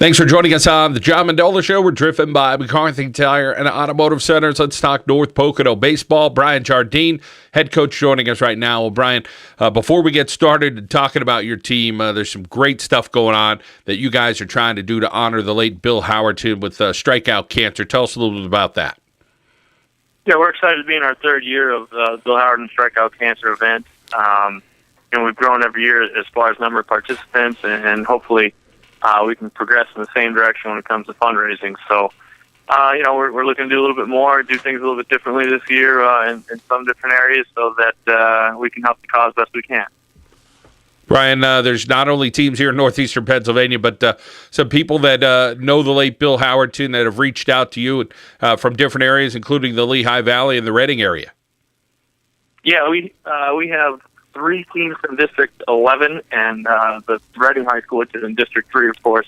Thanks for joining us on the John Mendola Show. We're driven by McCarthy Tire and Automotive Centers. Let's talk North Pocono baseball. Brian Jardine, head coach, joining us right now. Well, Brian, before we get started talking about your team, there's some great stuff going on that you guys are trying to do to honor the late Bill Howerton with strikeout cancer. Tell us a little bit about that. Yeah, we're excited to be in our third year of Bill Howerton Strikeout Cancer event. We've grown every year as far as number of participants, and hopefully we can progress in the same direction when it comes to fundraising. So, we're looking to do a little bit more, do things a little bit differently this year in some different areas so that we can help the cause best we can. Brian, there's not only teams here in northeastern Pennsylvania, but some people that know the late Bill Howerton that have reached out to you from different areas, including the Lehigh Valley and the Reading area. Yeah, we have 3 teams from District 11 and the Reading High School, which is in District 3, of course.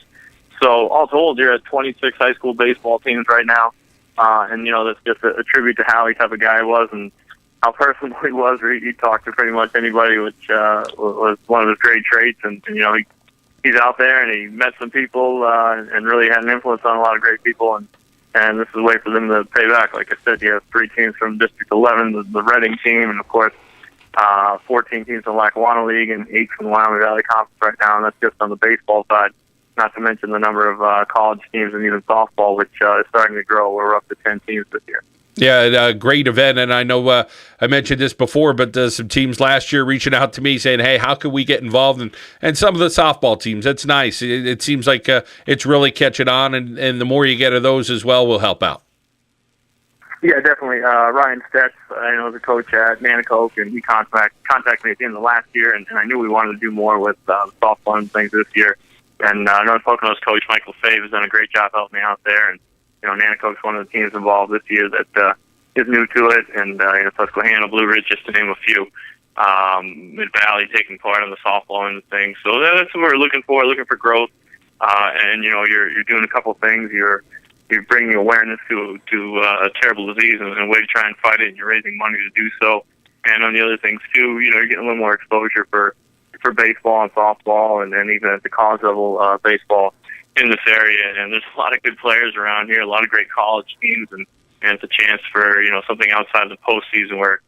So all told, you're at 26 high school baseball teams right now. And, that's just a tribute to how he type of guy he was and how personable he was. He talked to pretty much anybody, which was one of his great traits. And he's out there and he met some people and really had an influence on a lot of great people. And this is a way for them to pay back. Like I said, you have 3 teams from District 11, the Reading team, and, of course, 14 teams in the Lackawanna League and 8 from the Wyoming Valley Conference right now, and that's just on the baseball side, not to mention the number of college teams and even softball, which is starting to grow. We're up to 10 teams this year. Yeah, great event, and I know I mentioned this before, but some teams last year reaching out to me saying, hey, how can we get involved? And some of the softball teams, that's nice. It seems like it's really catching on, and the more you get of those as well will help out. Yeah, definitely. Ryan Stetz, I know the coach at Nanticoke, and he contacted me at the end of last year, and I knew we wanted to do more with softball and things this year. And North Pocono's coach, Michael Fave, has done a great job helping me out there. And, Nanticoke's one of the teams involved this year that is new to it, and Susquehanna, Blue Ridge, just to name a few. Mid-Valley taking part in the softball and things. So that's what we're looking for growth. And, you're doing a couple things. You're bringing awareness to a terrible disease and a way to try and fight it, and you're raising money to do so. And on the other things, too, you're getting a little more exposure for baseball and softball and even at the college level baseball in this area. And there's a lot of good players around here, a lot of great college teams, and it's a chance for, something outside the postseason where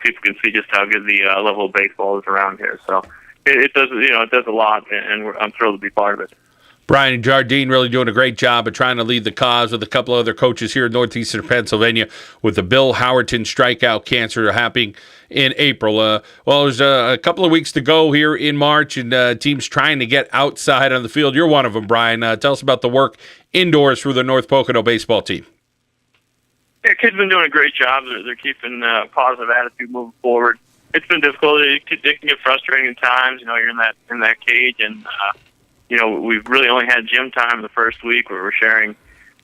people can see just how good the level of baseball is around here. So it does, it does a lot, and I'm thrilled to be part of it. Brian Jardine really doing a great job of trying to lead the cause with a couple other coaches here in northeastern Pennsylvania with the Bill Howerton Strikeout Cancer happening in April. There's a couple of weeks to go here in March, and teams trying to get outside on the field. You're one of them, Brian. Tell us about the work indoors for the North Pocono baseball team. Yeah, kids have been doing a great job. They're keeping a positive attitude moving forward. It's been difficult. It can get frustrating at times. You're in that cage, and we've really only had gym time the first week where we're sharing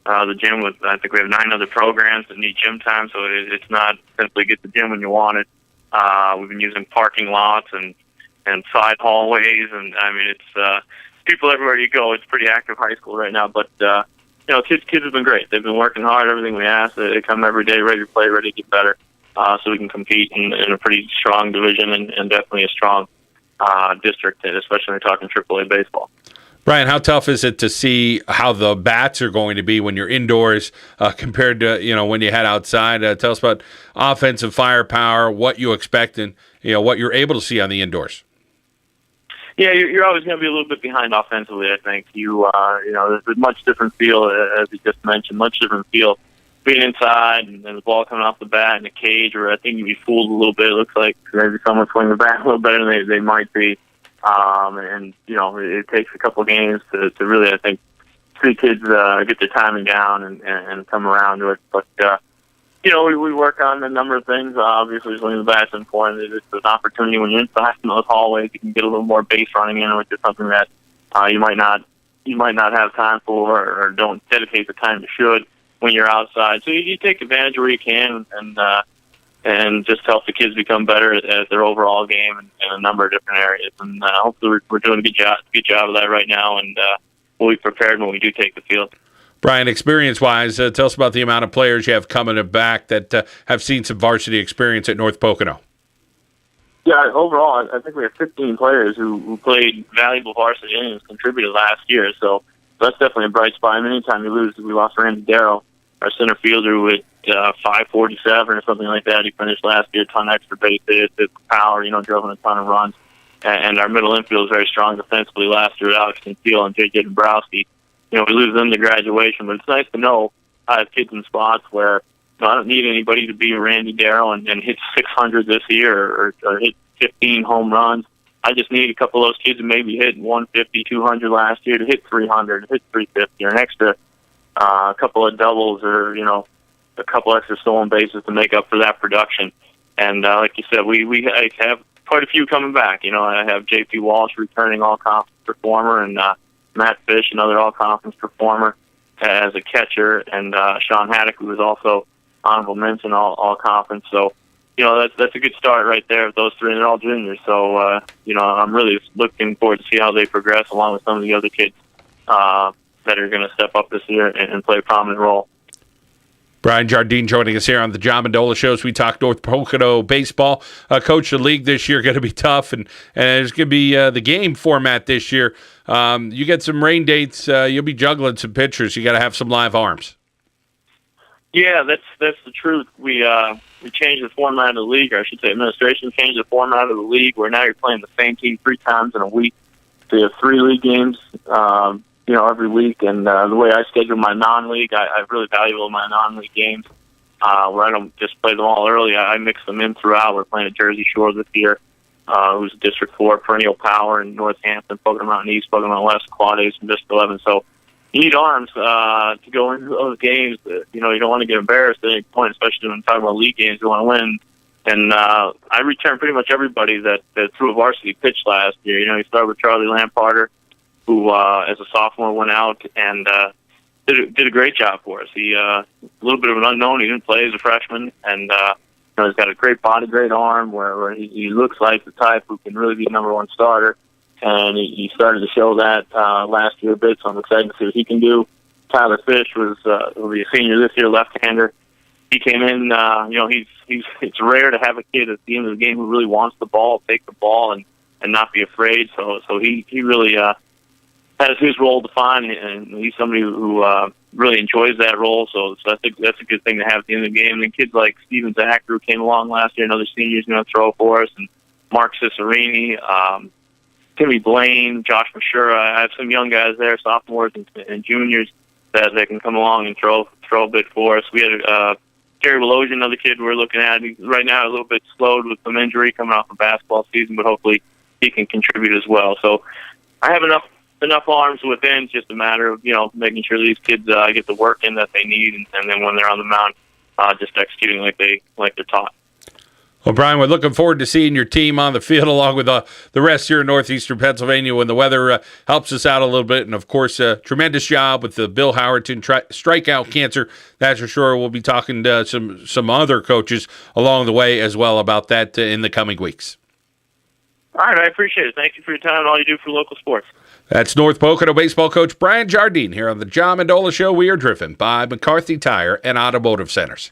the gym with, I think we have 9 other programs that need gym time, so it's not simply get the gym when you want it. We've been using parking lots and side hallways, and it's people everywhere you go. It's pretty active high school right now, but kids have been great. They've been working hard, everything we ask. They come every day ready to play, ready to get better, so we can compete in a pretty strong division and definitely a strong district, especially when we're talking AAA baseball. Brian, how tough is it to see how the bats are going to be when you're indoors compared to when you head outside? Tell us about offensive firepower, what you expect, and what you're able to see on the indoors. Yeah, you're always going to be a little bit behind offensively. I think there's a much different feel, as you just mentioned, much different feel being inside and the ball coming off the bat in a cage, where I think you'd be fooled a little bit. It looks like maybe someone swinging the bat a little better than they might be. It takes a couple of games to really, I think, see kids get their timing down and come around to it. But, we work on a number of things. Obviously, swinging the bat's important. It's an opportunity when you're inside in those hallways. You can get a little more base running in, which is something that you might not have time for or don't dedicate the time you should when you're outside. So you take advantage where you can and just help the kids become better at their overall game in a number of different areas. And hopefully we're doing a good job of that right now, and we'll be prepared when we do take the field. Brian, experience-wise, tell us about the amount of players you have coming back that have seen some varsity experience at North Pocono. Yeah, overall, I think we have 15 players who played valuable varsity innings, contributed last year. So that's definitely a bright spot. I mean, anytime you lose, we lost Randy Darrow, our center fielder, with 547 or something like that. He finished last year, a ton of extra base hits, power, drove in a ton of runs. And our middle infield is very strong defensively last year with Alex Steele and J.J. Dombrowski. We lose them to graduation, but it's nice to know I have kids in spots where I don't need anybody to be a Randy Darrow and hit 600 this year or hit 15 home runs. I just need a couple of those kids who maybe hit 150, 200 last year to hit 300, hit 350, or an extra a couple of doubles or, a couple extra stolen bases to make up for that production. And like you said, we have quite a few coming back. I have J.P. Walsh returning all-conference performer, and Matt Fish, another all-conference performer as a catcher, and Sean Haddock, who was also honorable mention all-conference. So, that's a good start right there with those three, and they're all juniors. So, I'm really looking forward to see how they progress along with some of the other kids that are going to step up this year and play a prominent role. Brian Jardine joining us here on the John Mendola Show as we talk North Pocono baseball. Coach, the league this year going to be tough, and there's going to be the game format this year. You get some rain dates. You'll be juggling some pitchers. You got to have some live arms. Yeah, that's the truth. We changed the format of the league, or I should say administration changed the format of the league, where now you're playing the same team 3 times in a week. So you have 3 league games, every week. And the way I schedule my non-league, I really value my non-league games, where I don't just play them all early. I mix them in throughout. We're playing at Jersey Shore this year, who's District 4, perennial power, in Northampton, Pocono Mountain East, Pocono Mountain West, Quad Ace, and District 11. So you need arms to go into those games. You don't want to get embarrassed at any point, especially when we're talking about league games. You want to win. And I returned pretty much everybody that threw a varsity pitch last year. You started with Charlie Lamparter, who as a sophomore went out and did a great job for us. He a little bit of an unknown. He didn't play as a freshman, and he's got a great body, great arm, where he looks like the type who can really be a number 1 starter. And he started to show that last year a bit, so I'm excited to see what he can do. Tyler Fish will be a senior this year, left-hander. He came in, it's rare to have a kid at the end of the game who really wants the ball, take the ball, and not be afraid. So he really has his role defined, and he's somebody who really enjoys that role. So I think that's a good thing to have at the end of the game. And then kids like Steven Zach, who came along last year, another senior, is going to throw for us, and Mark Cicerini, Timmy Blaine, Josh Mashura. I have some young guys there, sophomores and juniors, that can come along and throw a bit for us. We had Terry Wologian, another kid we're looking at. He's right now a little bit slowed with some injury coming off the basketball season, but hopefully he can contribute as well. So I have enough arms within. It's just a matter of making sure these kids get the work in that they need, and then when they're on the mound, just executing like they're taught. Well, Brian, we're looking forward to seeing your team on the field along with the rest here in northeastern Pennsylvania when the weather helps us out a little bit. And, of course, tremendous job with the Bill Howerton strikeout cancer. That's for sure. We'll be talking to some other coaches along the way as well about that in the coming weeks. All right, I appreciate it. Thank you for your time and all you do for local sports. That's North Pocono baseball coach Brian Jardine here on the John Mendola Show. We are driven by McCarthy Tire and Automotive Centers.